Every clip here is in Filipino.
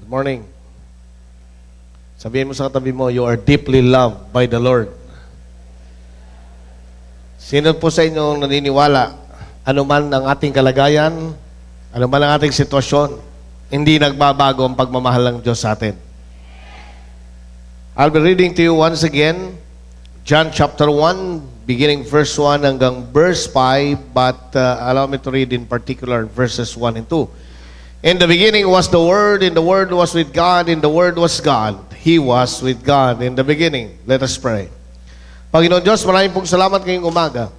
Good morning. Sabihin mo sa katabi mo, you are deeply loved by the Lord. Sino po sa inyo naniniwala, anuman ang ating kalagayan, anuman ang ating sitwasyon, hindi nagbabago ang pagmamahal ng Diyos sa atin? I'll be reading to you once again, John chapter 1, beginning verse 1 hanggang verse 5, but allow me to read in particular verses 1 and 2. In the beginning was the Word, and the Word was with God, and the Word was God. He was with God in the beginning. Let us pray. Panginoon Diyos, maraming pong salamat ngayong umaga.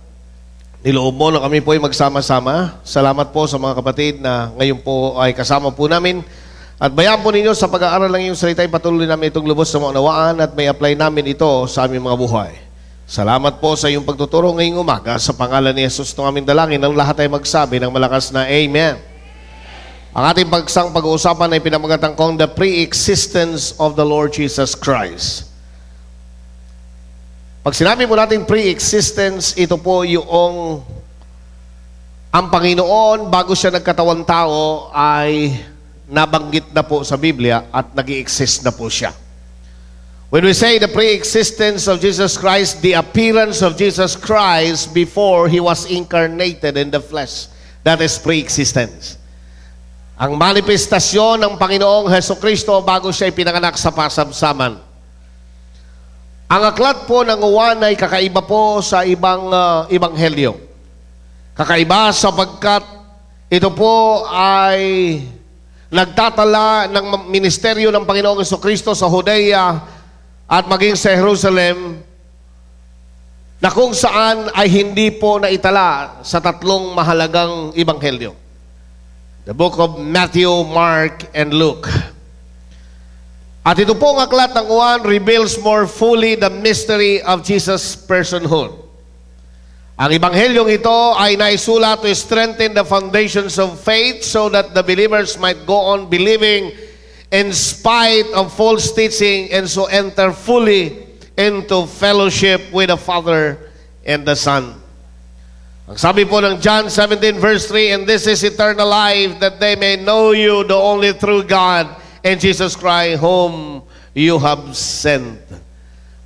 Niloob mo na kami po ay magsama-sama. Salamat po sa mga kapatid na ngayon po ay kasama po namin. At bayaan po ninyo sa pag-aaral ng iyong salita, patuloy namin itong lubos sa mga unawaan at may apply namin ito sa aming mga buhay. Salamat po sa iyong pagtuturo ngayong umaga. Sa pangalan ni Jesus ng aming dalangin, ang lahat ay magsabi ng malakas na Amen. Ang ating pag-uusapan ay pinamagatang kong the pre-existence of the Lord Jesus Christ. Pag sinabi po natin pre-existence, ito po yung ang Panginoon bago siya nagkatawan tao ay nabanggit na po sa Biblia at nag-i-exist na po siya. When we say the pre-existence of Jesus Christ, the appearance of Jesus Christ before He was incarnated in the flesh, that is pre-existence. Ang manifestasyon ng Panginoong Hesukristo bago siya pinanganak sa pasamsaman. Ang aklat po ng Juan ay kakaiba po sa ibang ebanghelyo. Kakaiba sapagkat ito po ay nagtatala ng ministeryo ng Panginoong Hesukristo sa Judea at maging sa Jerusalem, na kung saan ay hindi po naitala sa tatlong mahalagang ebanghelyo. The book of Matthew, Mark, and Luke. At ito po ang aklat ng Juan reveals more fully the mystery of Jesus' personhood. Ang ebanghelyong ito ay naisulat to strengthen the foundations of faith so that the believers might go on believing in spite of false teaching and so enter fully into fellowship with the Father and the Son. Ang sabi po ng John 17 verse 3, and this is eternal life, that they may know you, the only true God, and Jesus Christ, whom you have sent.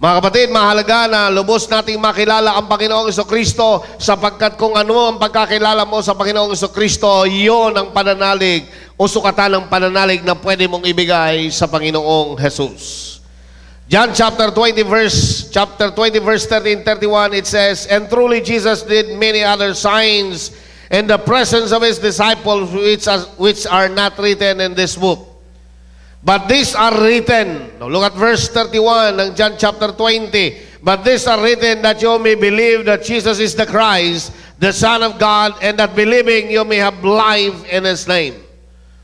Mga kapatid, mahalaga na lubos nating makilala ang Panginoong Hesukristo, sapagkat kung ano ang pagkakilala mo sa Panginoong Hesukristo, iyon ang pananalig o sukatan ng pananalig na pwede mong ibigay sa Panginoong Jesus. John chapter 20 verse 13-31, it says, and truly Jesus did many other signs in the presence of His disciples which are not written in this book. But these are written. Now look at verse 31 ng John chapter 20. But these are written that you may believe that Jesus is the Christ, the Son of God, and that believing you may have life in His name.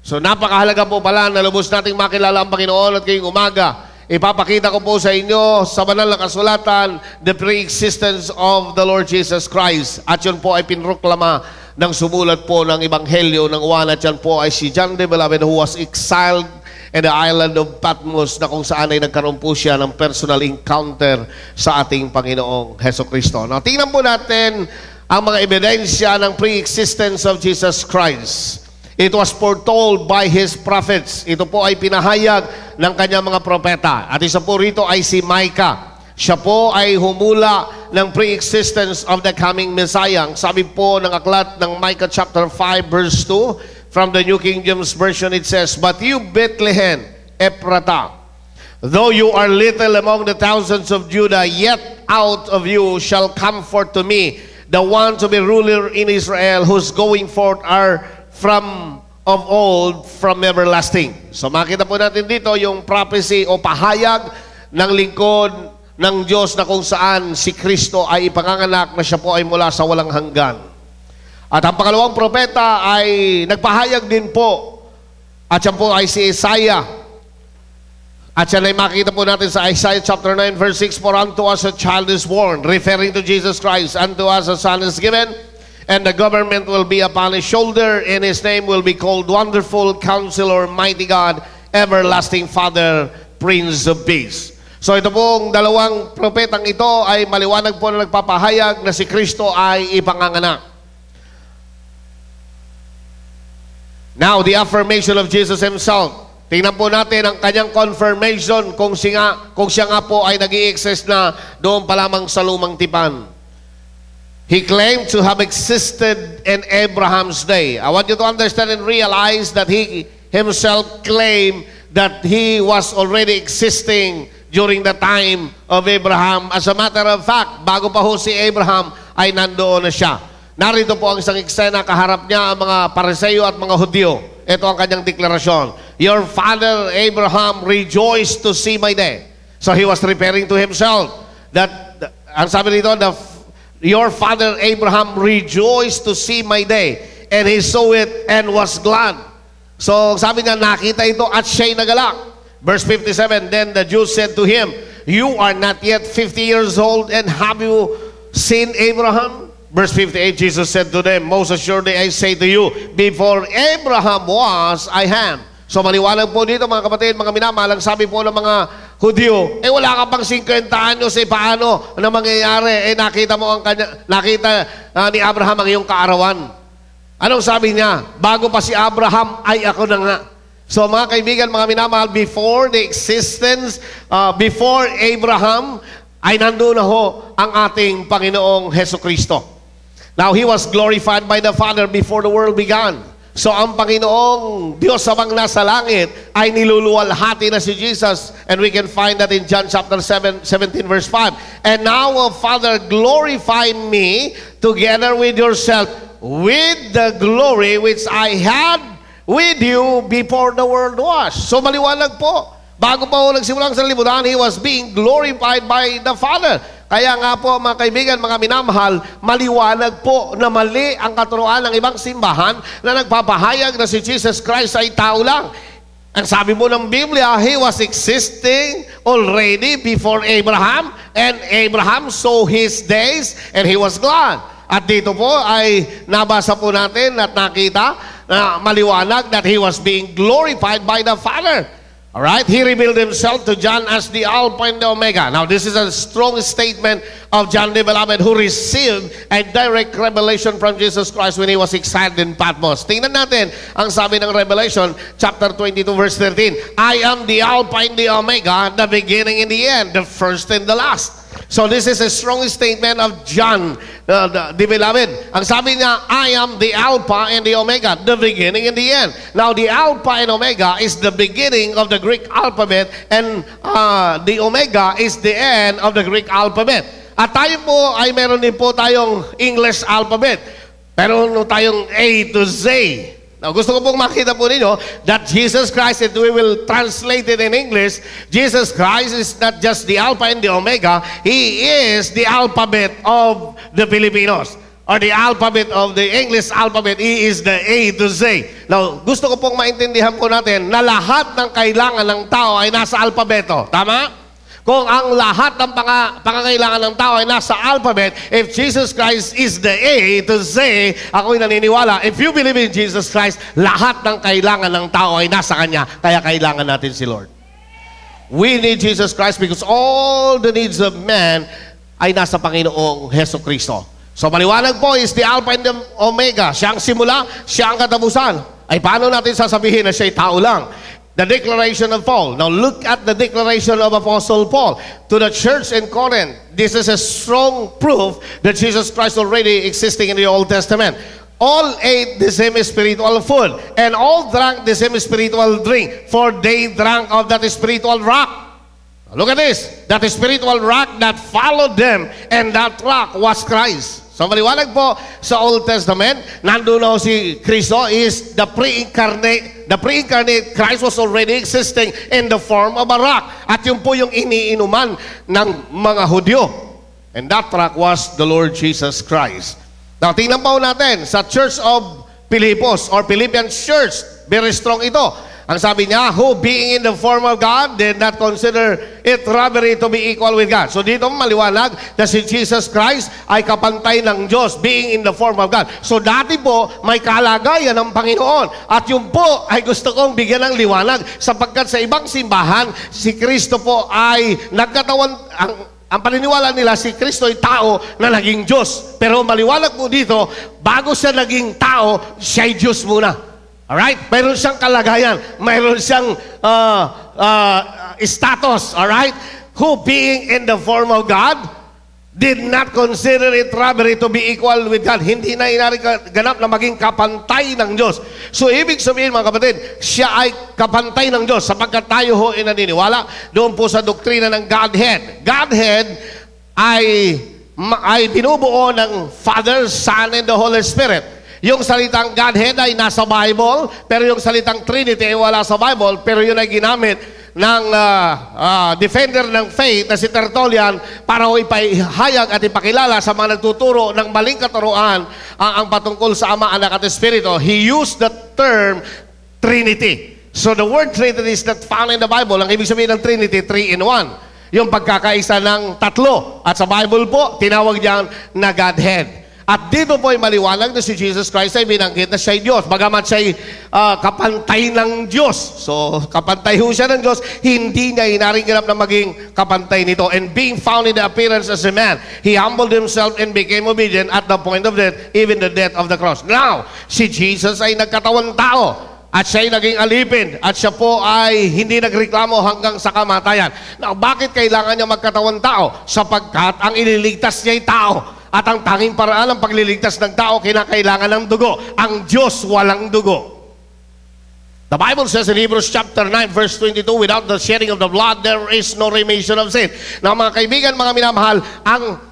So napakahalaga po pala na lubos nating makilala ang Panginoon at ngayong umaga. Ipapakita ko po sa inyo sa banal na kasulatan the pre-existence of the Lord Jesus Christ. At yun po ay pinroklama ng sumulat po ng Ebanghelyo ng Juan. At yan po ay si John the Beloved who was exiled in the island of Patmos, na kung saan ay nagkaroon po siya ng personal encounter sa ating Panginoong Hesukristo. Now, tingnan po natin ang mga ebidensya ng pre-existence of Jesus Christ. It was foretold by His prophets. Ito po ay pinahayag ng kanyang mga propeta. At isa po rito ay si Micah. Siya po ay humula ng pre-existence of the coming Messiah. Sabi po ng aklat ng Micah chapter 5 verse 2, from the New King James Version, it says, but you Bethlehem, Ephratah, though you are little among the thousands of Judah, yet out of you shall come forth to me the one to be ruler in Israel, whose going forth are from of old, from everlasting. So makita po natin dito yung prophecy o pahayag ng lingkod ng Diyos na kung saan si Kristo ay ipanganganak na siya po ay mula sa walang hanggan. At ang pangalawang propeta ay nagpahayag din po, at yan po ay si Isaiah. At yan ay makita po natin sa Isaiah chapter 9 verse 6, for unto us a child is born, referring to Jesus Christ, unto us a son is given, and the government will be upon His shoulder, and His name will be called Wonderful Counselor, Mighty God, Everlasting Father, Prince of Peace. So ito pong dalawang propetang ito ay maliwanag po na nagpapahayag na si Kristo ay ipanganganak. Now, the affirmation of Jesus Himself. Tingnan po natin ang kanyang confirmation kung siya nga po ay nag-i-exist na doon pa lamang sa lumang tipan. He claimed to have existed in Abraham's day. I want you to understand and realize that he himself claimed that he was already existing during the time of Abraham. As a matter of fact, bago pa ho si Abraham ay nandoon na siya. Narito po ang isang eksena, kaharap niya ang mga Pariseo at mga Hudyo. Ito ang kanyang deklarasyon. Your father Abraham rejoiced to see my day. So he was referring to himself. Ang sabi dito, your father Abraham rejoiced to see my day. And he saw it and was glad. So sabi niya, nakita ito at siya'y nagalak. Verse 57, then the Jews said to him, you are not yet 50 years old, and have you seen Abraham? Verse 58, Jesus said to them, most assuredly I say to you, before Abraham was, I am. So maliwanag po dito mga kapatid, mga minamahal, ang sabi po ng mga Hudyo, wala ka pang 50 anyos, paano na mangyayari? Nakita mo ang nakita ni Abraham ang iyong kaarawan. Anong sabi niya? Bago pa si Abraham, ay ako na nga. So mga kaibigan, mga minamahal, before the existence, before Abraham, ay nandoon na ho ang ating Panginoong Hesukristo. Now, He was glorified by the Father before the world began. So, ang Panginoong Diyos amang nasa langit ay niluluwalhati na si Jesus. And we can find that in John chapter 17 verse 5. And now, O Father, glorify me together with yourself with the glory which I had with you before the world was. So, maliwanag po. Bago pa ho nagsimulang sa libutan, He was being glorified by the Father. Kaya nga po mga kaibigan, mga minamahal, maliwanag po na mali ang katuruan ng ibang simbahan na nagpapahayag na si Jesus Christ ay tao lang. Ang sabi mo ng Biblia, He was existing already before Abraham, and Abraham saw His days and he was glad. At dito po ay nabasa po natin at nakita na maliwanag that He was being glorified by the Father. Alright, He revealed Himself to John as the Alpha and the Omega. Now, this is a strong statement of John the Beloved, who received a direct revelation from Jesus Christ when he was exiled in Patmos. Tingnan natin ang sabi ng Revelation, chapter 22, verse 13. I am the Alpha and the Omega, the beginning and the end, the first and the last. So this is a strong statement of John the Beloved. Ang sabi niya, I am the Alpha and the Omega, the beginning and the end. Now, the Alpha and Omega is the beginning of the Greek alphabet, and the Omega is the end of the Greek alphabet. At tayo po ay meron din po tayong English alphabet. Meron tayong A to Z. Now, gusto ko pong makita po ninyo that Jesus Christ, if we will translate it in English, Jesus Christ is not just the Alpha and the Omega, He is the alphabet of the Filipinos. Or the alphabet of the English alphabet, He is the A to Z. Now, gusto ko pong maintindihan po natin na lahat ng kailangan ng tao ay nasa alpabeto. Tama? Kung ang lahat ng pangangailangan ng tao ay nasa alphabet, if Jesus Christ is the A to Z, ako'y naniniwala, if you believe in Jesus Christ, lahat ng kailangan ng tao ay nasa Kanya, kaya kailangan natin si Lord. We need Jesus Christ because all the needs of man ay nasa Panginoong Hesukristo. So maliwanag po is the Alpha and the Omega. Siya ang simula, siya ang katapusan. Ay paano natin sasabihin na siya'y tao lang? The declaration of Paul. Now look at the declaration of Apostle Paul to the church in Corinth. This is a strong proof that Jesus Christ already existing in the Old Testament. All ate the same spiritual food, and all drank the same spiritual drink, for they drank of that spiritual rock. Look at this. That spiritual rock that followed them, and that rock was Christ. So maliwanag po sa Old Testament, nandun na si Kristo is the pre-incarnate. The pre-incarnate Christ was already existing in the form of a rock. At yun po yung iniinuman ng mga Hudyo. And that rock was the Lord Jesus Christ. Now, tingnan po natin sa Church of Philippos or Philippian Church. Very strong ito. Ang sabi niya, who being in the form of God did not consider it robbery to be equal with God. So dito maliwanag na si Jesus Christ ay kapantay ng Diyos, being in the form of God. So dati po, may kalagayan ng Panginoon. At yun po ay gusto kong bigyan ng liwanag sapagkat sa ibang simbahan, si Kristo po ay nagkatawan, ang paniniwala nila, si Kristo ay tao na naging Diyos. Pero maliwanag po dito, bago siya naging tao, siya ay Diyos muna. Alright? Mayroon siyang kalagayan. Mayroon siyang status. Alright? Who being in the form of God, did not consider it robbery to be equal with God. Hindi na inariganap na maging kapantay ng Diyos. So, ibig sabihin mga kapatid, siya ay kapantay ng Diyos sapagkat tayo ho ay naniniwala doon po sa doktrina ng Godhead. Godhead ay binubuo ng Father, Son, and the Holy Spirit. Yung salitang Godhead ay nasa Bible, pero yung salitang Trinity ay wala sa Bible, pero yun ay ginamit ng defender ng faith na si Tertullian para ipahayag at ipakilala sa mga nagtuturo ng maling katuruan ang patungkol sa Ama, Anak at Espiritu. He used the term Trinity. So the word Trinity is not found in the Bible. Ang ibig sabihin ng Trinity, 3 in 1. Yung pagkakaisa ng tatlo. At sa Bible po, tinawag diyan na Godhead. At dito po ay maliwanag na si Jesus Christ ay binanggit na siya ay Diyos. Bagamat siya ay kapantay ng Diyos. So, kapantay ho siya ng Diyos, hindi niya inaringanap na maging kapantay nito. And being found in the appearance as a man, He humbled Himself and became obedient at the point of death, even the death of the cross. Now, si Jesus ay nagkatawang tao. At siya ay naging alipin. At siya po ay hindi nagreklamo hanggang sa kamatayan. Now, bakit kailangan niya magkatawang tao? Sapagkat ang ililigtas niya ay tao. At ang tanging paraan ng pagliligtas ng tao, kinakailangan ng dugo. Ang Diyos walang dugo. The Bible says in Hebrews chapter 9 verse 22, without the shedding of the blood, there is no remission of sin. Now mga kaibigan, mga minamahal,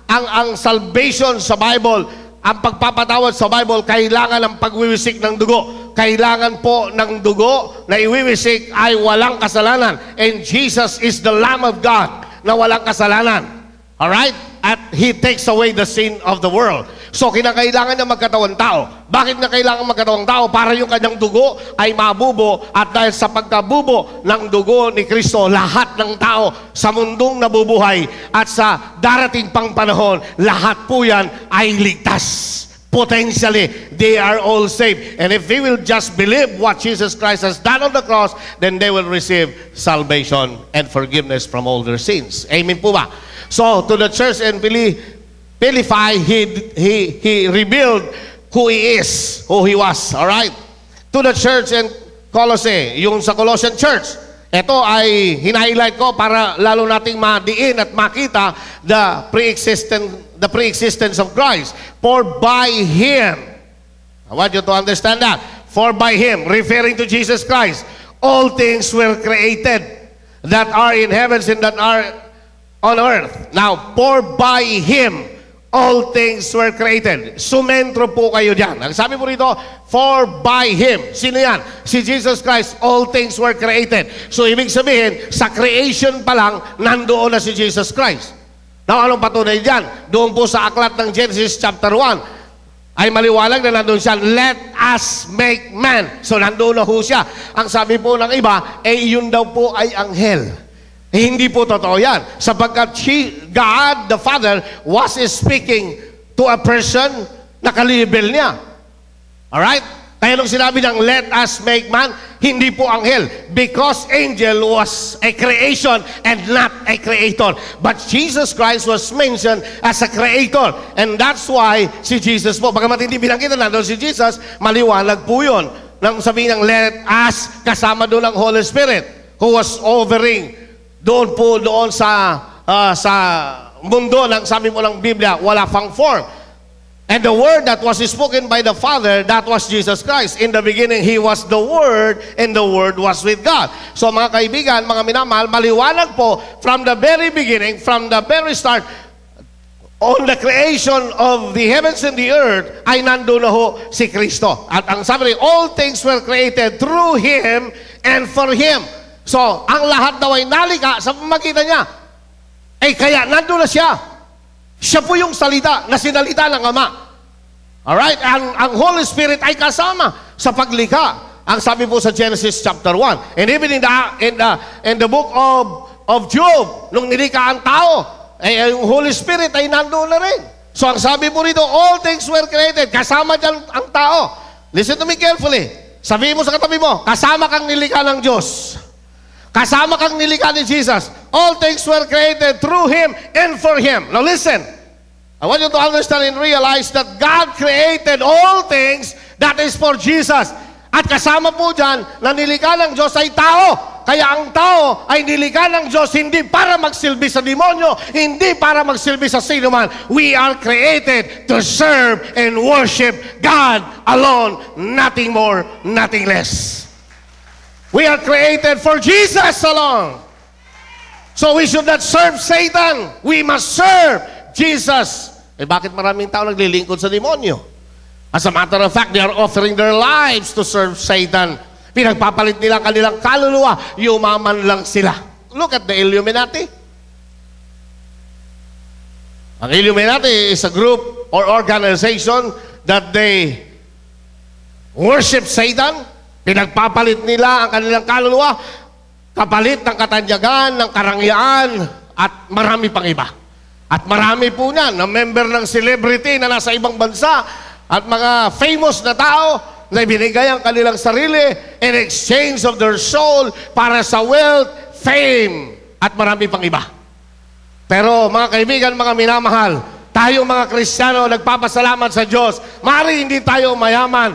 ang salvation sa Bible, ang pagpapatawad sa Bible, kailangan ng pagwiwisik ng dugo. Kailangan po ng dugo na iwiwisik ay walang kasalanan. And Jesus is the Lamb of God na walang kasalanan. Alright? At He takes away the sin of the world. So, kinakailangan niya magkatawang tao. Bakit na kailangan magkatawang tao? Para yung kanyang dugo ay mabubo. At dahil sa pagkabubo ng dugo ni Kristo, lahat ng tao sa mundong nabubuhay at sa darating pang panahon, lahat po yan ay ligtas. Potentially, they are all saved. And if they will just believe what Jesus Christ has done on the cross, then they will receive salvation and forgiveness from all their sins. Amen po ba? So, to the church in Philippi, he revealed who He is, who He was. Alright? To the church in Colossae, yung sa Colossian church, ito ay hina-highlight ko para lalo nating madiin at makita the pre-existence of Christ. For by Him, I want you to understand that, for by Him, referring to Jesus Christ, all things were created that are in heavens and that are on earth. Now, for by Him, all things were created. Sumentro po kayo dyan. Ang sabi po rito, for by Him. Sino yan? Si Jesus Christ, all things were created. So, ibig sabihin, sa creation pa lang, nandoon na si Jesus Christ. Now, anong patunay dyan? Doon po sa aklat ng Genesis chapter 1, ay maliwalag na nandoon siya, let us make man. So, nandoon na ho siya. Ang sabi po ng iba, yun daw po ay anghel. Hindi po totoo yan. Sapagkat God, the Father, was speaking to a person na kalibel niya. Alright? Kaya nung sinabi ng let us make man, hindi po anghel. Because angel was a creation and not a creator. But Jesus Christ was mentioned as a creator. And that's why si Jesus po, bagamat hindi binanggitan na doon si Jesus, maliwanag po yun. Nang sabihin ng let us, kasama doon ang Holy Spirit, who was hovering doon sa mundo ng sabi mo ng Biblia, wala pang form. And the word that was spoken by the Father, that was Jesus Christ. In the beginning, He was the Word, and the Word was with God. So mga kaibigan, mga minamahal, maliwanag po, from the very beginning, from the very start, on the creation of the heavens and the earth, ay nandun na ho si Kristo. At ang sabi rin, all things were created through Him and for Him. So, ang lahat daw ay nalika sa pamagitan niya. Kaya nandun na siya. Siya po yung salita na sinalita ng Ama. Alright? Ang Holy Spirit ay kasama sa paglikha. Ang sabi po sa Genesis chapter 1. And even in the book of Job, nung nilikha ang tao, yung Holy Spirit ay nandun na rin. So, ang sabi po rito, all things were created. Kasama dyan ang tao. Listen to me carefully. Sabihin mo sa katabi mo, kasama kang nilikha ng Diyos. Kasama kang nilikha ni Jesus. All things were created through Him and for Him. Now listen. I want you to understand and realize that God created all things that is for Jesus. At kasama po dyan, na nilikha ng Diyos ay tao. Kaya ang tao ay nilikha ng Diyos hindi para magsilbi sa demonyo, hindi para magsilbi sa sino man. We are created to serve and worship God alone, nothing more, nothing less. We are created for Jesus alone. So we should not serve Satan. We must serve Jesus. Eh bakit maraming tao naglilingkod sa demonyo? As a matter of fact, they are offering their lives to serve Satan. Pinagpapalit nila ang kanilang kaluluwa, yumaman lang sila. Look at the Illuminati. Ang Illuminati is a group or organization that they worship Satan. Pinagpapalit nila ang kanilang kaluluwa, kapalit ng katanyagan, ng karangyaan, at marami pang iba. At marami po niyan, na member ng celebrity na nasa ibang bansa, at mga famous na tao, na ibinigay ang kanilang sarili in exchange of their soul para sa wealth, fame, at marami pang iba. Pero mga kaibigan, mga minamahal, tayong mga Kristiyano nagpapasalamat sa Diyos. Maaari hindi tayo mayaman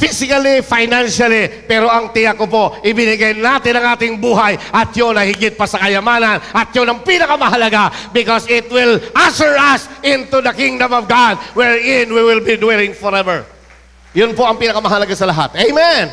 physically, financially, pero ang tiyak ko po, ibinigay natin ang ating buhay at yun ay higit pa sa kayamanan at yun ang pinakamahalaga because it will usher us into the kingdom of God wherein we will be dwelling forever. Yun po ang pinakamahalaga sa lahat. Amen!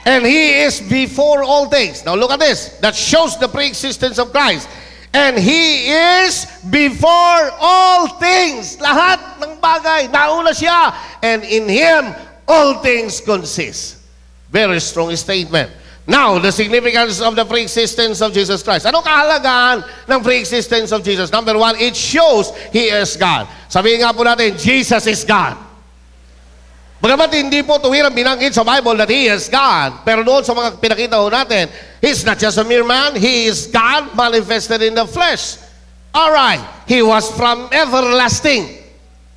And He is before all things. Now look at this. That shows the pre-existence of Christ. And He is before all things. Lahat ng bagay, nauna siya. And in Him, all things consist. Very strong statement. Now, the significance of the pre-existence of Jesus Christ. Ano kahalagaan ng pre-existence of Jesus? Number one, it shows He is God. Sabihin nga po natin, Jesus is God. Bagamat hindi po tuwirang binanggit sa Bible that He is God, pero doon sa mga pinakita ho natin, He's not just a mere man, He is God manifested in the flesh. Alright, He was from everlasting.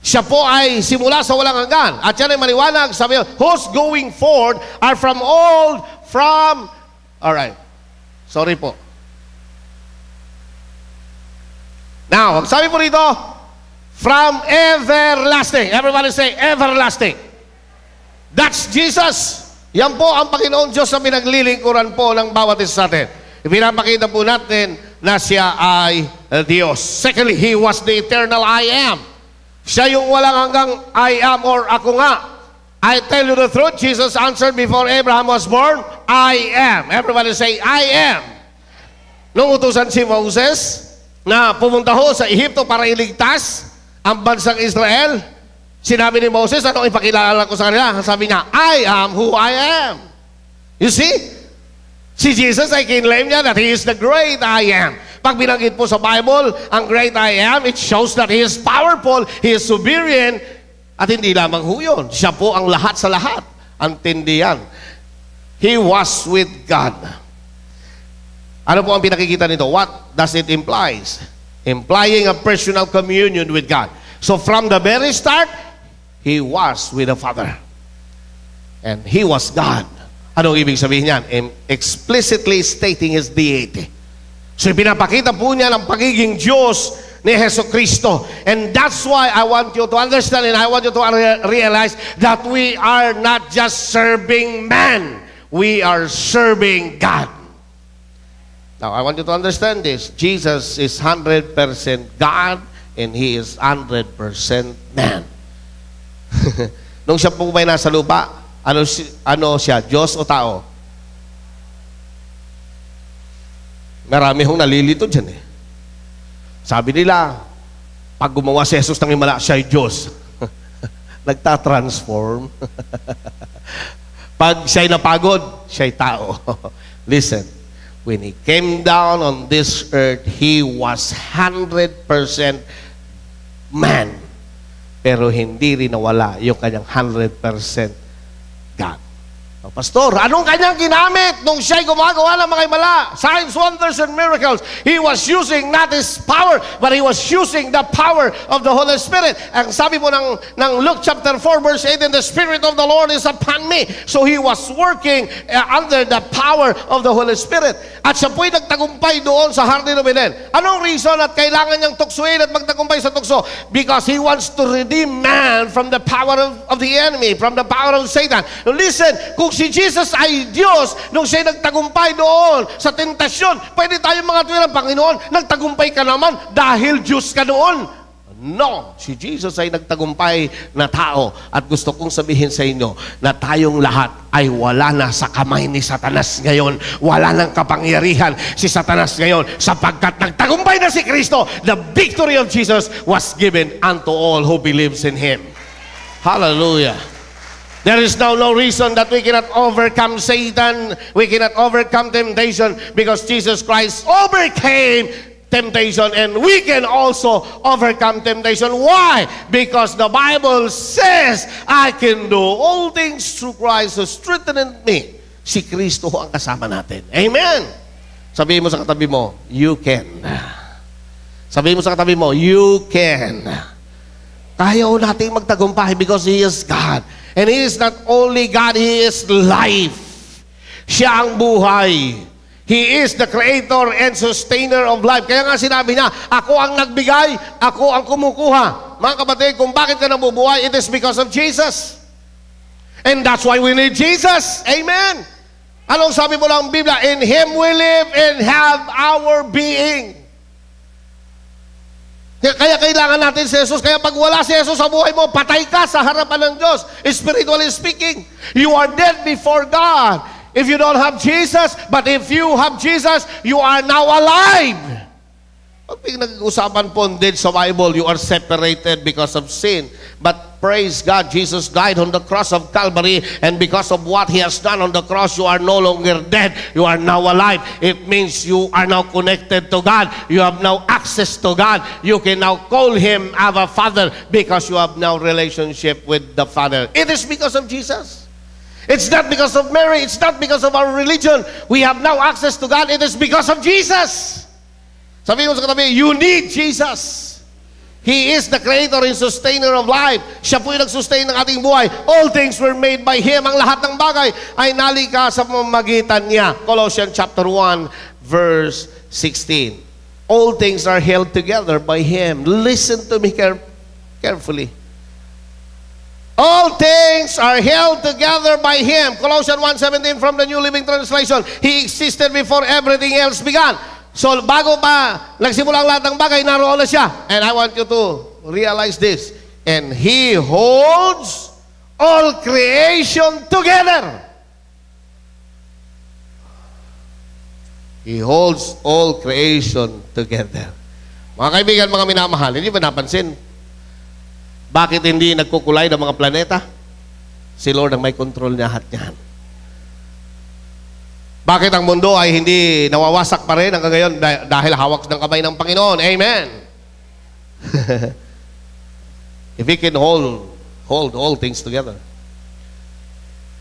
Siya po ay simula sa walang hanggan. At yan ay maliwanag, sabi, who's going forward are from old, from... Alright, sorry po. Now, sabi po rito, from everlasting. Everybody say, everlasting. That's Jesus. Yan po ang Panginoon Diyos na pinaglilingkuran po ng bawat isa sa atin. Ipinapakita po natin na siya ay Diyos. Secondly, He was the eternal I am. Siya yung walang hanggang I am or ako nga. I tell you the truth, Jesus answered before Abraham was born, I am. Everybody say, I am. Nung utusan si Moses na pumunta ho sa Ehipto para iligtas ang bansang Israel, sinabi ni Moses, anong ipakilala ko sa kanila? Sabi niya, I am who I am. You see? Si Jesus ay kinlaim niya that He is the great I am. Pag binanggit po sa Bible, ang great I am, it shows that He is powerful, He is sovereign, at hindi lamang ho yun. Siya po ang lahat sa lahat. Ang tindihan. He was with God. Ano po ang pinakikita nito? What does it implies? Implying a personal communion with God. So from the very start, He was with the Father. And He was God. Anong ibig sabihin niyan? Explicitly stating His deity. So pinapakita po niya ng pagiging Diyos ni Jesucristo. And that's why I want you to understand and I want you to realize that we are not just serving man. We are serving God. Now, I want you to understand this. Jesus is 100% God and He is 100% man. Nung siya po ba'y nasa lupa, ano siya, Diyos o tao? Marami hong nalilito dyan eh. Sabi nila, pag gumawa si Jesus ng himala, siya ay Diyos. Nagtatransform. Pag siya'y napagod, siya'y tao. Listen, when He came down on this earth, He was 100% man. Pero hindi rin nawala yung kanyang 100% God. Pastor, anong kanyang ginamit nung siya'y gumagawa ng mga himala? Signs, wonders, and miracles. He was using not His power, but He was using the power of the Holy Spirit. Ang sabi po ng Luke chapter 4 verse 8, and the Spirit of the Lord is upon me. So He was working under the power of the Holy Spirit. At siya po'y nagtagumpay doon sa Garden of Eden. Anong reason at kailangan niyang tuksuin at magtagumpay sa tukso? Because He wants to redeem man from the power of the enemy, from the power of Satan. Now listen, kung si Jesus ay Diyos, nung siya nagtagumpay doon sa tentasyon, pwede tayo mga tuwiran, Panginoon, nagtagumpay ka naman dahil Diyos ka noon. No, si Jesus ay nagtagumpay na tao at gusto kong sabihin sa inyo na tayong lahat ay wala na sa kamay ni Satanas ngayon. Wala nang kapangyarihan si Satanas ngayon sapagkat nagtagumpay na si Kristo. The victory of Jesus was given unto all who believes in Him. Hallelujah. There is now no reason that we cannot overcome Satan. We cannot overcome temptation because Jesus Christ overcame temptation, and we can also overcome temptation. Why? Because the Bible says, I can do all things through Christ who strengtheneth me. Si Kristo ang kasama natin. Amen. Sabihin mo sa katabi mo, you can. Sabihin mo sa katabi mo, you can. Kaya nating magtagumpay because He is God. And He is not only God, He is life. Siya ang buhay. He is the creator and sustainer of life. Kaya nga sinabi niya, ako ang nagbigay, ako ang kumukuha. Mga kapatid, kung bakit ka nabubuhay, it is because of Jesus. And that's why we need Jesus. Amen. Anong sabi mo lang ang Biblia? In Him we live and have our being. Kaya kailangan natin si Jesus. Kaya pag wala si Jesus sa buhay mo, patay ka sa harapan ng Diyos. Spiritually speaking, you are dead before God. If you don't have Jesus, but if you have Jesus, you are now alive. Pag pinag-usapan po dead sa Bible, you are separated because of sin. But praise God, Jesus died on the cross of Calvary, and because of what He has done on the cross, you are no longer dead. You are now alive. It means you are now connected to God. You have now access to God. You can now call Him Abba Father because you have now relationship with the Father. It is because of Jesus. It's not because of Mary. It's not because of our religion. We have now access to God. It is because of Jesus. Sabihin mo sa katabi, you need Jesus. He is the creator and sustainer of life. Siya po yung nag-sustain ng ating buhay. All things were made by Him. Ang lahat ng bagay ay nalika sa pamamagitan niya. Colossians chapter 1, verse 16. All things are held together by Him. Listen to me carefully. All things are held together by Him. Colossians 1:17 from the New Living Translation. He existed before everything else began. So bago pa nagsimula ang lahat ng bagay, naroon na siya. And I want you to realize this. And He holds all creation together. He holds all creation together. Mga kaibigan, mga minamahal, hindi ba napansin? Bakit hindi nagkukulay ng mga planeta? Si Lord ang may control niya lahat niyan. Bakit ang mundo ay hindi nawawasak pa rin hanggang ngayon dahil hawak ng kamay ng Panginoon? Amen. If we can hold all things together,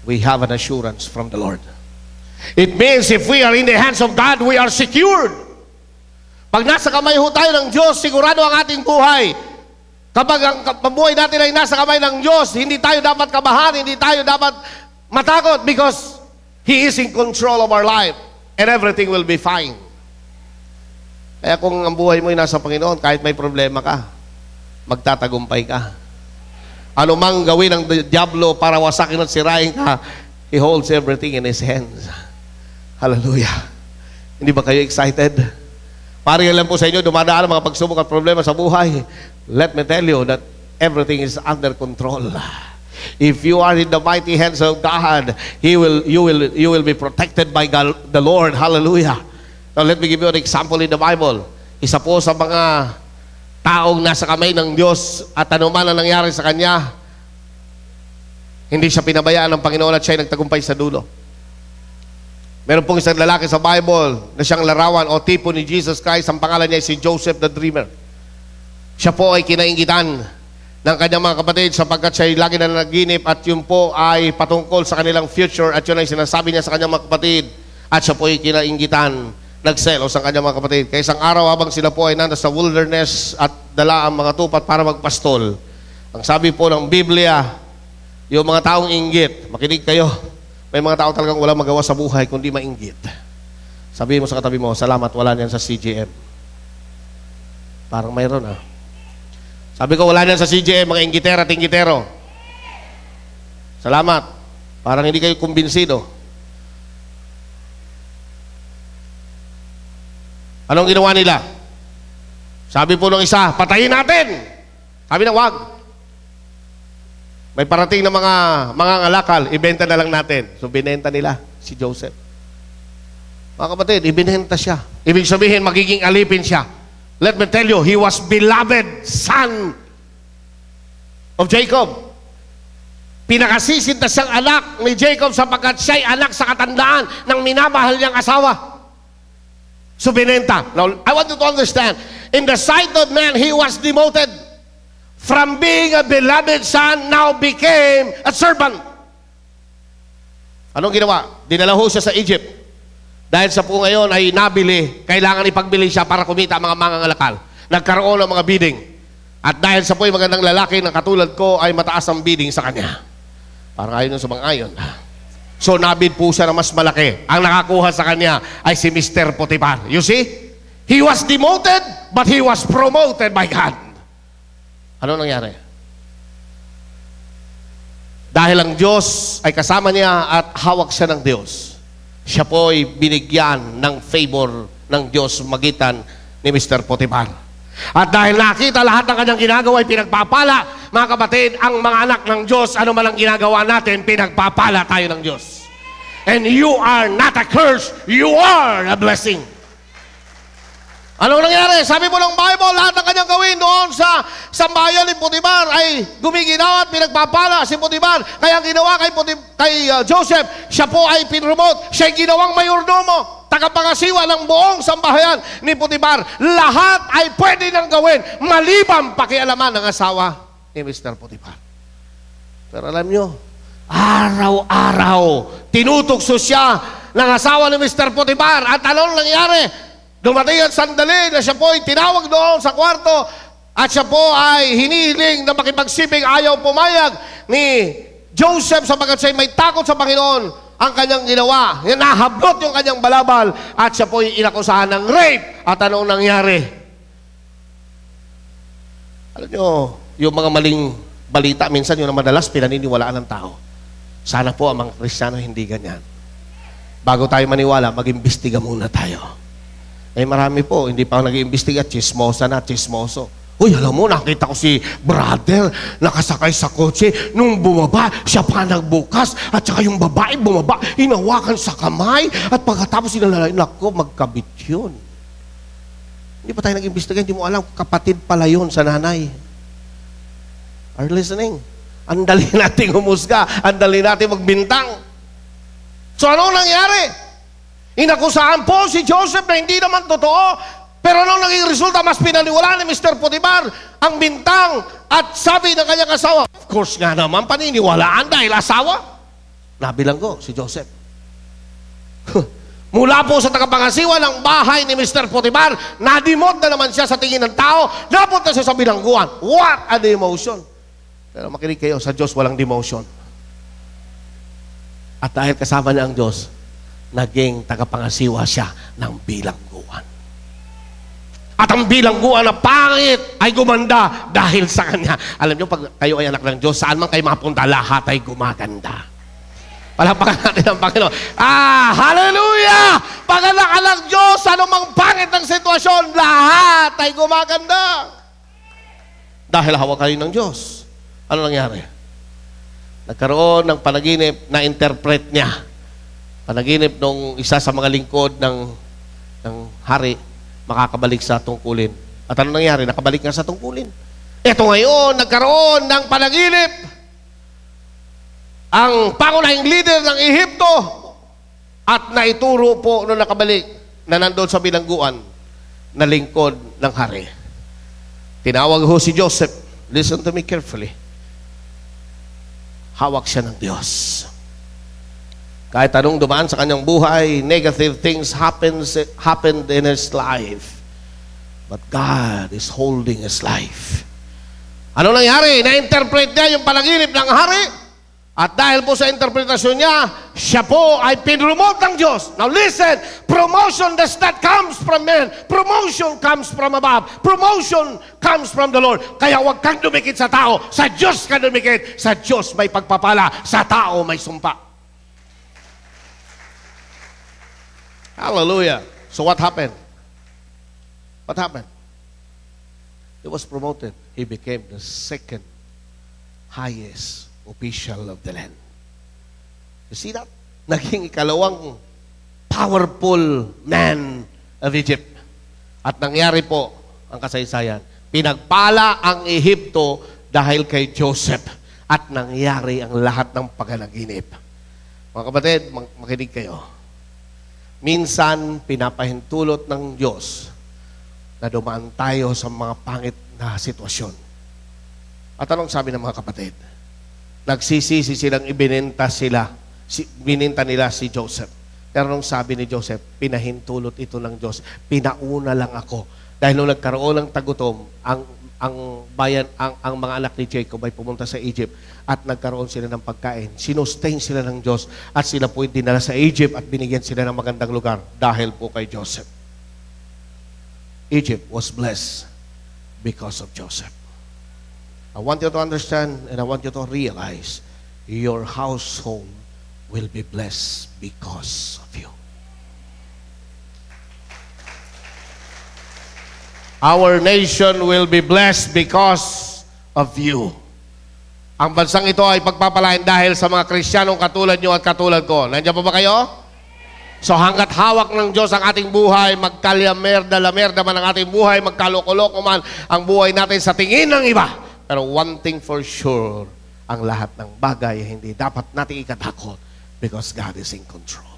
we have an assurance from the Lord. It means if we are in the hands of God, we are secured. Pag nasa kamay ho tayo ng Diyos, sigurado ang ating buhay. Kapag ang buhay natin ay nasa kamay ng Diyos, hindi tayo dapat kabahan, hindi tayo dapat matakot because He is in control of our life and everything will be fine. Kaya kung ang buhay mo ay nasa Panginoon, kahit may problema ka, magtatagumpay ka. Ano mang gawin ng diablo para wasakin at sirain ka, He holds everything in His hands. Hallelujah. Hindi ba kayo excited? Parang lang po sa inyo, dumadaan ang mga pagsubok at problema sa buhay. Let me tell you that everything is under control. If you are in the mighty hands of God, you will be protected by God, the Lord. Hallelujah. Now let me give you an example in the Bible. Isa po sa mga taong nasa kamay ng Diyos at anuman ang nangyari sa kanya, hindi siya pinabayaan ng Panginoon at siya ay nagtagumpay sa dulo. Meron pong isang lalaki sa Bible na siyang larawan o tipo ni Jesus Christ. Ang pangalan niya ay si Joseph the Dreamer. Siya po ay kinaingitan ng kanyang mga kapatid sapagkat siya ay lagi na nanaginip at yun po ay patungkol sa kanilang future at yun ay sinasabi niya sa kanyang mga kapatid at siya po ay kinaingitan, nagselos ang kanyang mga kapatid. Kaya isang araw habang sila po ay nanda sa wilderness at dala ang mga tupat para magpastol, ang sabi po ng Biblia, yung mga taong inggit, makinig kayo, may mga tao talagang walang magawa sa buhay kundi mainggit. Sabihin mo sa katabi mo, salamat wala niyan sa CGM. Parang mayroon Sabi ko, wala niyan sa CGM, mga inggitera at inggitero. Salamat. Parang hindi kayo kumbinsido. Anong ginawa nila? Sabi po ng isa, patayin natin. Sabi na, wag. May parating na mga ngalakal, ibenta na lang natin. So, binenta nila si Joseph. Mga kapatid, ibinenta siya. Ibig sabihin, magiging alipin siya. Let me tell you, he was beloved son of Jacob. Pinakasisinta siyang anak ni Jacob sapagkat siya'y anak sa katandaan ng minamahal niyang asawa. So, binenta. Now, I want you to understand, in the sight of man, he was demoted. From being a beloved son, now became a servant. Anong ginawa? Dinala ho siya sa Egypt. Dahil sa po ngayon ay nabili, kailangan ipagbili siya para kumita ang mga mangangalakal. Nagkaroon ng mga bidding. At dahil sa po yung magandang lalaki na katulad ko ay mataas ang bidding sa kanya. Parang ayon sa mga ayon. So nabid po siya na mas malaki. Ang nakakuha sa kanya ay si Mr. Potiphar. You see? He was demoted, but he was promoted by God. Ano nangyari? Dahil ang Diyos ay kasama niya at hawak siya ng Diyos, siya po ay binigyan ng favor ng Diyos magitan ni Mr. Potiphar. At dahil nakita lahat ng kanyang ginagawa ay pinagpapala, mga kapatid, ang mga anak ng Diyos, ano man ang ginagawa natin, pinagpapala tayo ng Diyos. And you are not a curse, you are a blessing. Anong nangyari? Sabi po ng Bible, lahat ng kanyang gawin doon sa sambahayan ni Potiphar ay gumiginaw at pinagpapala si Potiphar. Kaya ang ginawa kay Joseph, siya po ay pinromote. Siya ay ginawang mayordomo, tagapangasiwa ng buong sambahayan ni Potiphar. Lahat ay pwede nang gawin, maliban pakialaman ng asawa ni Mr. Potiphar. Pero alam nyo, araw-araw, tinutokso siya ng asawa ni Mr. Potiphar. At anong nangyari? Dumating ang sandali na siya po ay tinawag doon sa kwarto at siya po ay hinihiling na makipagsibing, ayaw pumayag ni Joseph sapagkat siya may takot sa Panginoon. Ang kanyang ginawa, nahablot yung kanyang balabal at siya po ay inakusahan ng rape. At anong nangyari? Alam nyo, yung mga maling balita, minsan yung madalas pinaniniwalaan ng tao. Sana po ang mga Kristiyano hindi ganyan. Bago tayo maniwala, mag-imbestiga muna tayo. Eh marami po, hindi pa nag-iimbestiga, chismosa na, chismoso. Uy, alam mo, nakita ko si brother nakasakay sa kotse. Nung bumaba, siya pa nagbukas. At saka yung babae bumaba, hinawakan sa kamay. At pagkatapos sinalalain, nako, magkabit yun. Hindi pa tayo nag-iimbestiga, hindi mo alam, kapatid pala yun sa nanay. Are you listening? Ang dali natin humusga, ang dali natin magbintang. So ano nangyari? Inakusahan po si Joseph na hindi naman totoo, pero nung naging resulta, mas pinaniwala ni Mr. Potiphar ang bintang at sabi ng kanyang asawa, of course nga naman, paniniwalaan dahil asawa. Nabilang ko si Joseph. Mula po sa tagapangasiwa ng bahay ni Mr. Potiphar, nadimot na naman siya sa tingin ng tao, napunta siya sa bilangguan. What a demotion! Pero makinig kayo, sa Diyos walang demotion. At dahil kasama niya ang Diyos, naging tagapangasiwa siya ng bilangguan. At ang bilangguan na pangit ay gumanda dahil sa kanya. Alam niyo, pag kayo ay anak ng Diyos, saan man kayo mapunta, lahat ay gumaganda. Palapakan natin ang Panginoon. Hallelujah! Pag anak ng Diyos, anumang pangit ng sitwasyon, lahat ay gumaganda. Dahil hawak kayo ng Diyos. Ano nangyari? Nagkaroon ng panaginip na interpret niya. Panaginip nung isa sa mga lingkod ng hari, makakabalik sa tungkulin. At ano nangyari? Nakabalik nga sa tungkulin. Ito ngayon, nagkaroon ng panaginip. Ang pangunahing leader ng Ehipto at naituro po nung nakabalik na nandoon sa bilangguan na lingkod ng hari. Tinawag ho si Joseph. Listen to me carefully. Hawak siya ng Diyos. Kahit anong dumaan sa kanyang buhay, negative things happened in his life. But God is holding his life. Ano nangyari? Na-interpret niya yung panaginip ng hari. At dahil po sa interpretasyon niya, siya po ay pinromote ng Diyos. Now listen, promotion does not comes from men. Promotion comes from above. Promotion comes from the Lord. Kaya huwag kang dumikit sa tao. Sa Diyos ka dumikit. Sa Diyos may pagpapala. Sa tao may sumpa. Hallelujah. So what happened? What happened? He was promoted. He became the second highest official of the land. You see that? Naging ikalawang powerful man of Egypt. At nangyari po ang kasaysayan. Pinagpala ang Ehipto dahil kay Joseph. At nangyari ang lahat ng paganaginip. Mga kapatid, makinig kayo. Minsan, pinapahintulot ng Diyos na dumaan tayo sa mga pangit na sitwasyon. At anong sabi ng mga kapatid? Nagsisisi silang bininta nila si Joseph. Pero nung sabi ni Joseph, pinahintulot ito ng Diyos. Pinauna lang ako. Dahil nung nagkaroon ng tagutom, ang mga anak ni Jacob ay pumunta sa Egypt at nagkaroon sila ng pagkain. Sinustain sila ng Diyos at sila po dinala sa Egypt at binigyan sila ng magandang lugar dahil po kay Joseph. Egypt was blessed because of Joseph. I want you to understand and I want you to realize your household will be blessed because of you. Our nation will be blessed because of you. Ang bansang ito ay pagpapalain dahil sa mga Kristiyanong katulad nyo at katulad ko. Nandiyan pa ba kayo? So hanggat hawak ng Diyos ang ating buhay, magkalyamerda-lamerda man ang ating buhay, magkaloko-loko man ang buhay natin sa tingin ng iba. Pero one thing for sure, ang lahat ng bagay hindi dapat natin ikatakot because God is in control.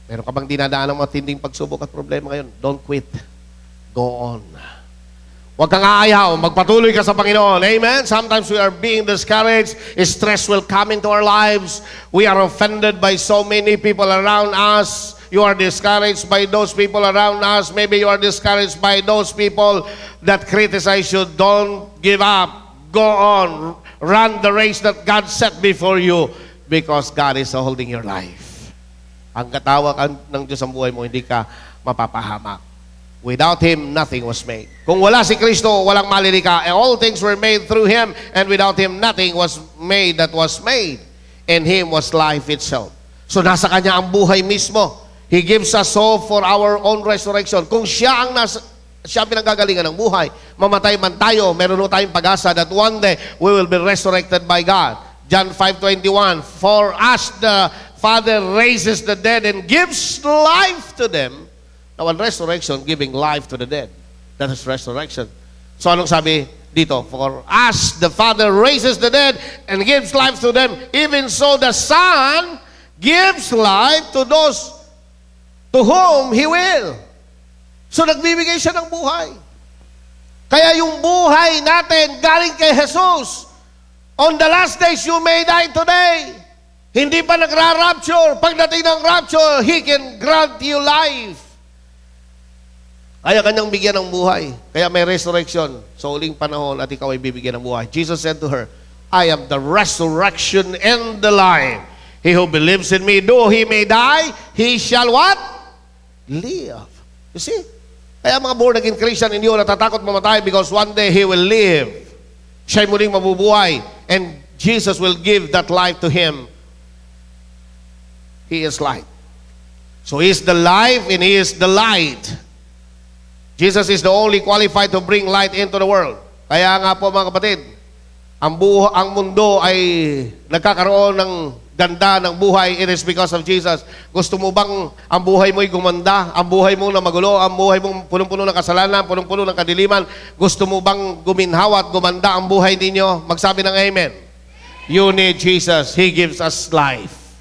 Meron ka bang dinadaan ng matinding pagsubok at problema ngayon? Don't quit. Go on. Huwag kang aayaw. Magpatuloy ka sa Panginoon. Amen? Sometimes we are being discouraged. Stress will come into our lives. We are offended by so many people around us. You are discouraged by those people around us. Maybe you are discouraged by those people that criticize you. Don't give up. Go on. Run the race that God set before you because God is holding your life. Ang katawag ng Diyos ang buhay mo, hindi ka mapapahamak. Without Him, nothing was made. Kung wala si Kristo, walang malilika. All things were made through Him, and without Him, nothing was made that was made. In Him was life itself. So nasa Kanya ang buhay mismo. He gives us hope for our own resurrection. Kung siya ang siya pinanggagalingan ng buhay, mamatay man tayo, meron tayong pag-asa that one day we will be resurrected by God. John 5:21, for us the Father raises the dead and gives life to them. Now, on resurrection, giving life to the dead. That is resurrection. So, anong sabi dito? For us, the Father raises the dead and gives life to them. Even so, the Son gives life to those to whom He will. So, nagbibigay siya ng buhay. Kaya yung buhay natin galing kay Jesus. On the last days, you may die today. Hindi pa nagra-rapture. Pagdating ng rapture, He can grant you life. Kaya kanyang bigyan ng buhay. Kaya may resurrection. Sa uling panahon at ikaw ay bibigyan ng buhay. Jesus said to her, I am the resurrection and the life. He who believes in me, though he may die, he shall what? Live. You see? Kaya mga born again Christian, hindi ko natatakot mamatay because one day he will live. Siya'y muling mabubuhay. And Jesus will give that life to him. He is light. So He is the life and He is the light. Jesus is the only qualified to bring light into the world. Kaya nga po mga kapatid, ang mundo ay nagkakaroon ng ganda ng buhay. It is because of Jesus. Gusto mo bang ang buhay mo'y gumanda? Ang buhay mo na magulo? Ang buhay mo punong-puno ng kasalanan? Punong-puno ng kadiliman? Gusto mo bang guminhawa at gumanda ang buhay ninyo? Magsabi ng amen. You need Jesus. He gives us life.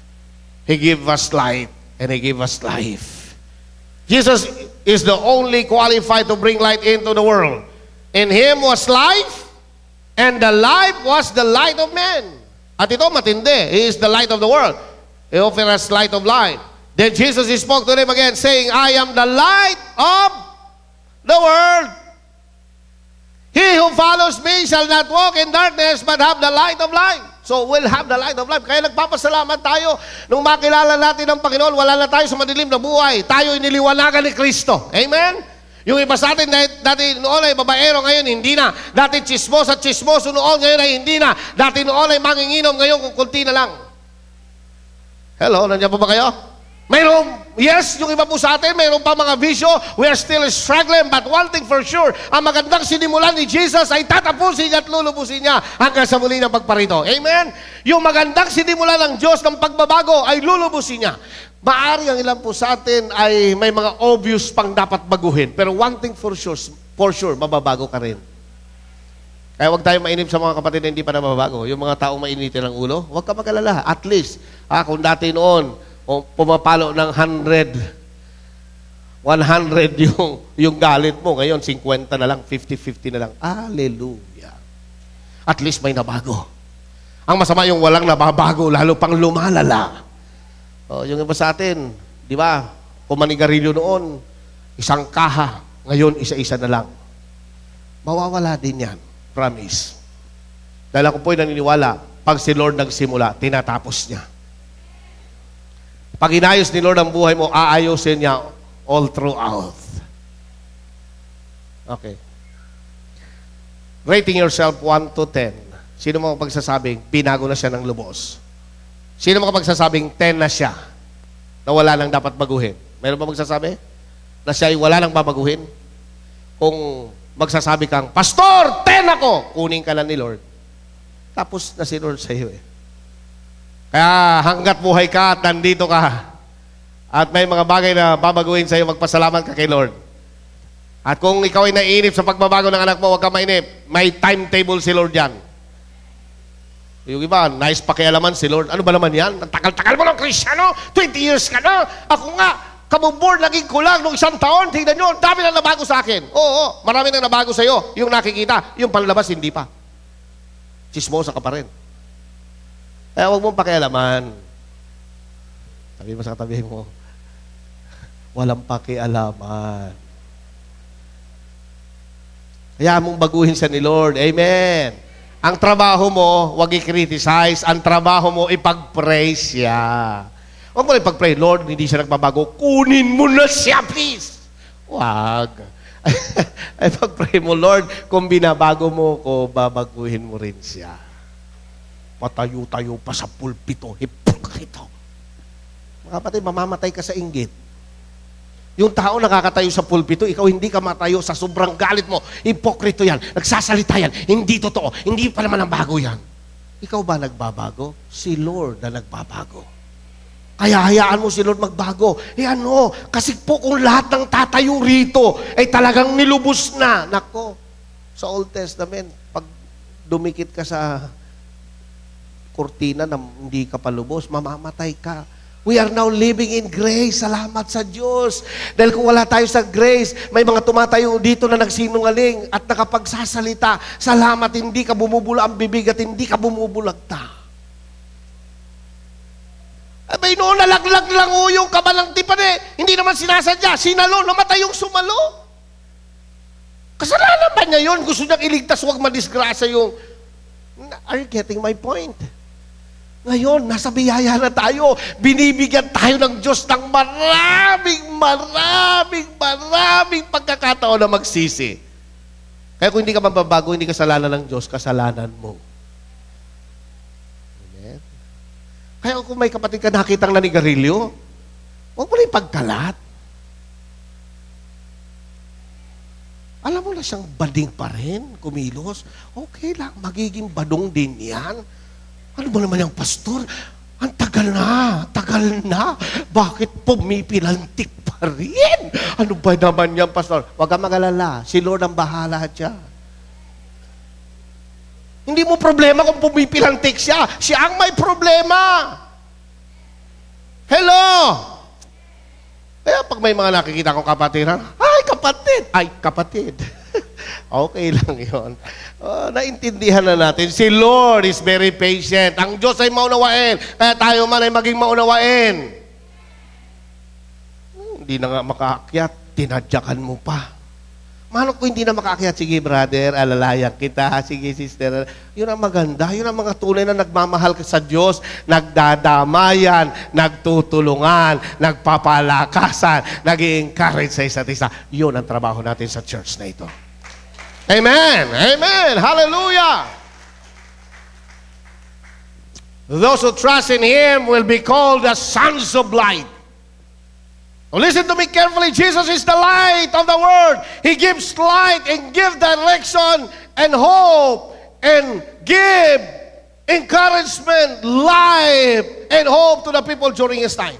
He gives us light. And He gives us life. Jesus is the only qualified to bring light into the world. In Him was life, and the life was the light of men. At ito matindi. He is the light of the world. He offers us light of light. Then Jesus spoke to them again, saying, I am the light of the world. He who follows me shall not walk in darkness, but have the light of life. So we'll have the light of life. Kaya nagpapasalamat tayo nung makilala natin ang Panginoon, wala na tayo sa madilim na buhay. Tayo iniliwanagan ni Kristo. Amen? Yung iba sa atin, dati noon ay babaero, ngayon hindi na. Dati chismos at chismoso noon, ngayon ay hindi na. Dati noon ay manginginom, ngayon kung kunti na lang. Hello, nandiyan po ba kayo? Yes, yung iba po sa atin, mayroon pa mga bisyo. We are still struggling, but one thing for sure, ang magandang sinimulan ni Jesus ay tatapusin at lulubusin niya hanggang sa muli ng pagparito. Amen? Yung magandang sinimulan ng Diyos ng pagbabago ay lulubusin niya. Maari ang ilan po sa atin ay may mga obvious pang dapat baguhin. Pero one thing for sure, mababago ka rin. Kaya huwag tayo mainip sa mga kapatid na hindi pa nababago. Yung mga taong mainitin ng ulo, huwag ka mag-alala. At least, kung dati noon, pumapalo ng 100 yung galit mo. Ngayon, 50 na lang, 50-50 na lang. Hallelujah. At least may nabago. Ang masama yung walang nababago, lalo pang lumalala. Yung iba sa atin, di ba, kung manigarilyo noon, isang kaha, ngayon isa-isa na lang. Mawawala din yan. Promise. Dahil ako po'y naniniwala, pag si Lord nagsimula, tinatapos niya. Pag inayos ni Lord ang buhay mo, aayusin niya all throughout. Okay. Rating yourself 1 to 10. Sino mo pagsasabing, binago na siya ng lubos? Sino mo pagsasabing, 10 na siya, na wala nang dapat baguhin? Meron ba magsasabi? Na siya ay wala nang babaguhin? Kung magsasabi kang, Pastor, 10 ako! Kunin ka na ni Lord. Tapos na si Lord sa iyo eh. Kaya hanggat buhay ka at nandito ka, at may mga bagay na babaguhin sa iyo, magpasalamat ka kay Lord. At kung ikaw ay naiinip sa pagbabago ng anak mo, huwag ka mainip. May timetable si Lord yan. Yung iba, nice pakialaman si Lord. Ano ba naman yan? Ang tagal-tagal mo ng Kristyano? 20 years ka na? Ako nga, kamuboard, naging kulang nung 1 taon. Tingnan nyo, dami na nabago sa akin. Oo, marami na nabago sa iyo. Yung nakikita, yung panlabas, hindi pa. Chismosa ka pa rin. Kaya huwag mong pakialaman. Sabi mo sa katabi mo, walang pakialaman. Kaya mong baguhin siya ni Lord. Amen. Ang trabaho mo, huwag i-criticize. Ang trabaho mo, ipag-praise siya. Huwag mo ipag-pray, Lord, hindi siya nagbabago. Kunin mo na siya, please. Huwag. Ay pag-pray mo, Lord, kung binabago mo ko, babaguhin mo rin siya. Patayo-tayo pa sa pulpito. Hipokrito. Mga kapatid, mamamatay ka sa inggit. Yung tao nakakatayo sa pulpito, ikaw hindi ka matayo sa sobrang galit mo. Hipokrito yan. Nagsasalita yan. Hindi totoo. Hindi pa naman ang bago yan. Ikaw ba nagbabago? Si Lord na nagbabago. Kaya hayaan mo si Lord magbago. Ano? Kasi po kung lahat ng tatayo rito ay talagang nilubos na. Nako, sa Old Testament, pag dumikit ka sa kortina na hindi ka palubos, mamamatay ka. We are now living in grace. Salamat sa Diyos. Dahil kung wala tayo sa grace, may mga tumatayo dito na nagsinungaling at nakapagsasalita. Salamat, hindi ka bumubula ang bibig at hindi ka bumubulagta. Abay, noon nalaglag lang yung kabalang tipan eh. Hindi naman sinasadya. Sinalo, namatay yung sumalo. Kasalanan ba niya yun? Gusto niyang iligtas, huwag madisgrasya yung... Are you getting my point? Ngayon, nasa biyaya na tayo. Binibigyan tayo ng Diyos ng maraming pagkakataon na magsisi. Kaya kung hindi ka mababago, hindi kasalanan ng Diyos, kasalanan mo. Amen? Kaya kung may kapatid ka nakitang nanigarilyo, huwag mo na ipagkalat. Alam mo na siyang bading pa rin, kumilos. Okay lang, magiging badong din yan. Ano ba naman yung pastor? Ang tagal na. Bakit pumipilantik pa rin? Ano ba naman yan, pastor? Huwag kang mag-alala. Si Lord ang bahala dyan. Hindi mo problema kung pumipilantik siya. Siya ang may problema. Hello? Kaya pag may mga nakikita kong kapatiran, ay kapatid. Okay lang yun. Naintindihan na natin. Si Lord is very patient. Ang Diyos ay maunawain. Kaya tayo man ay maging maunawain. Hindi na nga makaakyat, tinadyakan mo pa. Manok ko hindi na makaakyat, sige brother, alalayan kita, sige sister. Yun ang maganda, yun ang mga tunay na nagmamahal ka sa Diyos, nagdadamayan, nagtutulungan, nagpapalakasan, nag-i-encourage sa isa't isa. Yun ang trabaho natin sa church na ito. Amen! Amen! Hallelujah! Those who trust in Him will be called the sons of light. So listen to me carefully. Jesus is the light of the world. He gives light and give direction and hope and give encouragement, life, and hope to the people during His time.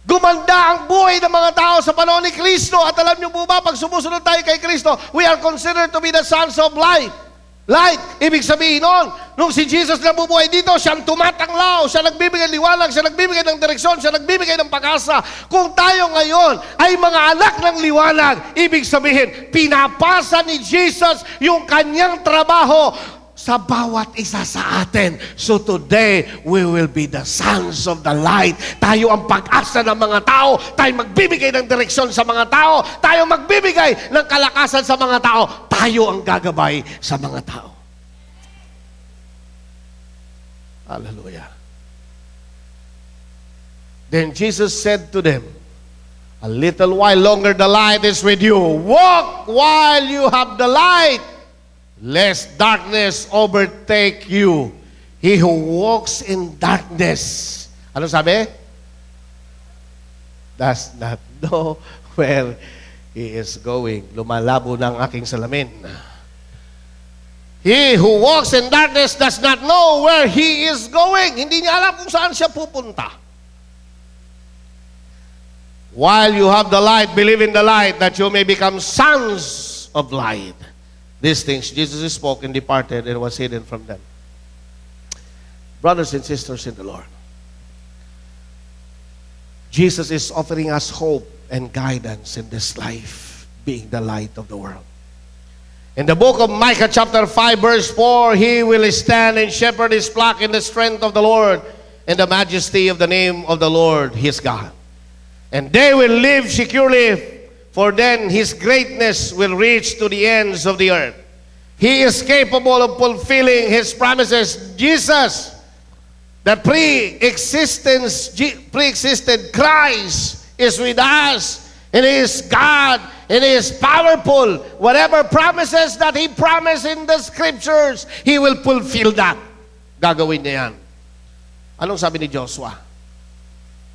Gumanda ang buhay ng mga tao sa panahon ni Kristo. At alam niyo po ba, pag sumusunod tayo kay Kristo, we are considered to be the sons of light. Light, ibig sabihin nun, nung si Jesus nabubuhay dito, siyang tumatanglaw, siya nagbibigay liwanag, siya nagbibigay ng direksyon, siya nagbibigay ng pag-asa. Kung tayo ngayon ay mga anak ng liwanag, ibig sabihin, pinapasa ni Jesus yung kanyang trabaho sa bawat isa sa atin. So today, we will be the sons of the light. Tayo ang pag-asa ng mga tao. Tayo magbibigay ng direksyon sa mga tao. Tayo magbibigay ng kalakasan sa mga tao. Tayo ang gagabay sa mga tao. Hallelujah. Then Jesus said to them, a little while longer the light is with you. Walk while you have the light, lest darkness overtake you. He who walks in darkness, ano sabi? Does not know where he is going. Lumalabo ng aking salamin. He who walks in darkness does not know where he is going. Hindi niya alam kung saan siya pupunta. While you have the light, believe in the light, that you may become sons of light. These things Jesus spoke and departed and was hidden from them. Brothers and sisters in the Lord, Jesus is offering us hope and guidance in this life, being the light of the world. In the book of Micah chapter 5 verse 4, He will stand and shepherd His flock in the strength of the Lord and the majesty of the name of the Lord His God. And they will live securely, for then His greatness will reach to the ends of the earth. He is capable of fulfilling His promises. Jesus, the pre-existed Christ, is with us. And He is God. And He is powerful. Whatever promises that He promised in the Scriptures, He will fulfill that. Gagawin niya yan. Anong sabi ni Joshua?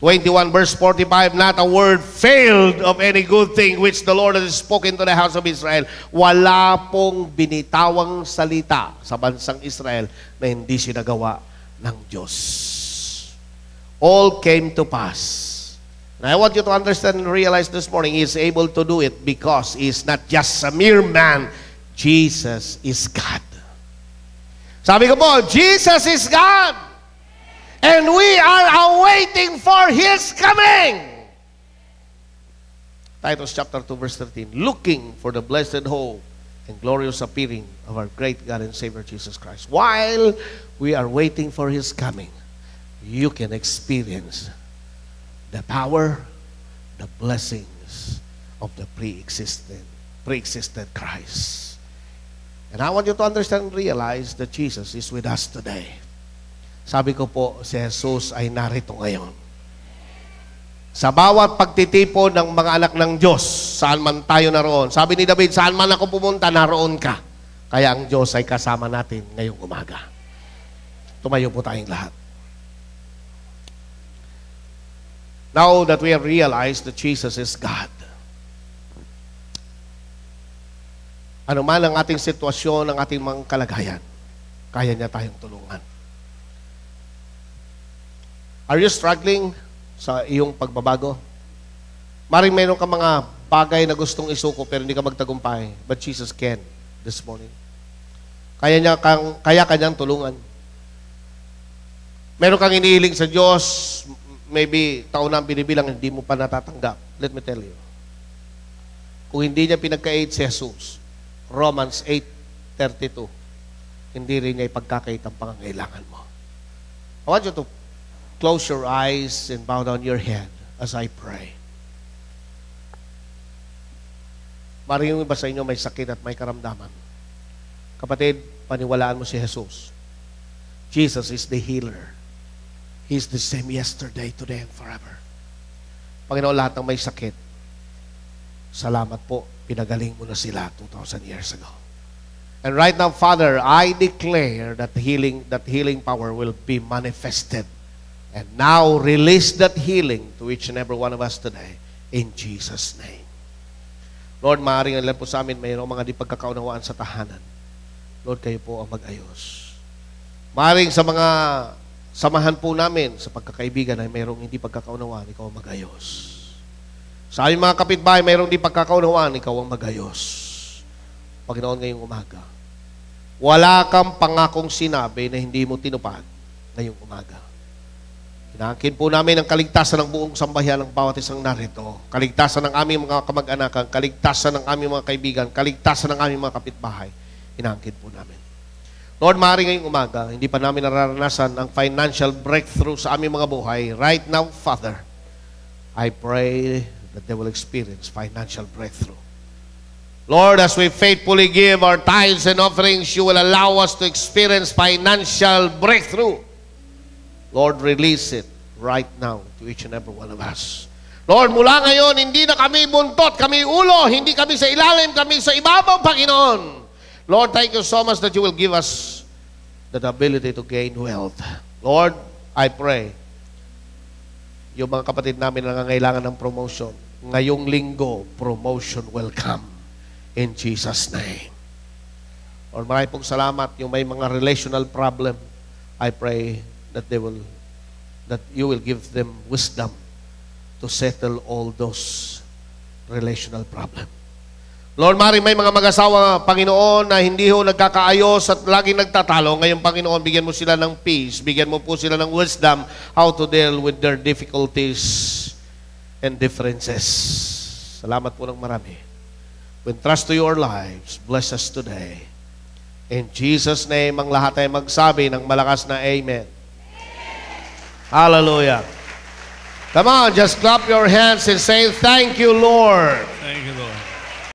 21 verse 45, not a word failed of any good thing which the Lord has spoken to the house of Israel. Wala pong binitawang salita sa bansang Israel na hindi sinagawa ng Diyos. All came to pass. And I want you to understand and realize this morning, He is able to do it because He is not just a mere man. Jesus is God. Sabi ko po, Jesus is God. And we are awaiting for His coming. Titus chapter 2 verse 13. Looking for the blessed hope and glorious appearing of our great God and Savior Jesus Christ. While we are waiting for His coming, you can experience the power, the blessings of the pre-existed Christ. And I want you to understand and realize that Jesus is with us today. Sabi ko po, si Jesus ay narito ngayon. Sa bawat pagtitipon ng mga anak ng Diyos, saan man tayo naroon. Sabi ni David, saan man ako pumunta, naroon ka. Kaya ang Diyos ay kasama natin ngayong umaga. Tumayo po tayong lahat. Now that we have realized that Jesus is God, ano man ang ating sitwasyon, ang ating mga kalagayan, kaya niya tayong tulungan. Are you struggling sa iyong pagbabago? Maring mayroon ka mga bagay na gustong isuko pero hindi ka magtagumpay. But Jesus can this morning. Kaya kanyang tulungan. Meron kang inihiling sa Diyos, maybe taon na ang binibilang, hindi mo pa natatanggap. Let me tell you. Kung hindi niya pinagkait si Jesus, Romans 8:32, hindi rin niya ipagkakait ang pangangailangan mo. I want you to close your eyes and bow down your head as I pray. Maring yung iba sa inyo may sakit at may karamdaman. Kapatid, paniwalaan mo si Jesus. Jesus is the healer. He is the same yesterday, today, and forever. Panginoon, lahat ng may sakit, salamat po, pinagaling mo na sila 2,000 years ago. And right now, Father, I declare that healing power will be manifested And now, release that healing to each and every one of us today. In Jesus' name. Lord, maaaring ilan po sa amin mayroong mga di pagkakaunawaan sa tahanan. Lord, kayo po ang mag-ayos. Maaaring sa mga samahan po namin sa pagkakaibigan ay mayroong hindi pagkakaunawaan, ikaw ang mag-ayos. Sa aming mga kapitbahay, mayroong di pagkakaunawaan, ikaw ang mag-ayos. Panginoon, ngayong umaga, wala kang pangakong sinabi na hindi mo tinupad ngayong umaga. Inaangkin po namin ang kaligtasan ng buong sambahian ng bawat isang narito. Kaligtasan ng aming mga kamag-anakan, kaligtasan ng aming mga kaibigan, kaligtasan ng aming mga kapitbahay. Inaangkin po namin. Lord, maaari ngayong umaga, hindi pa namin nararanasan ang financial breakthrough sa aming mga buhay. Right now, Father, I pray that they will experience financial breakthrough. Lord, as we faithfully give our tithes and offerings, you will allow us to experience financial breakthrough. Lord, release it right now to each and every one of us. Lord, mula ngayon, hindi na kami buntot, kami ulo, hindi kami sa ilalim, kami sa ibabaw, Panginoon. Lord, thank you so much that you will give us the ability to gain wealth. Lord, I pray, yung mga kapatid namin na nangangailangan ng promotion, ngayong linggo, promotion will come in Jesus' name. Lord, maraming pong salamat. Yung may mga relational problem, I pray that you will give them wisdom to settle all those relational problems. Lord, maaaring may mga mag-asawa, Panginoon, na hindi ho nagkakaayos at laging nagtatalo. Ngayon, Panginoon, bigyan mo sila ng peace. Bigyan mo po sila ng wisdom how to deal with their difficulties and differences. Salamat po ng marami. We entrust to your lives. Bless us today. In Jesus' name, ang lahat ay magsabi ng malakas na Amen. Hallelujah. Come on, just clap your hands and say, thank you, Lord. Thank you, Lord.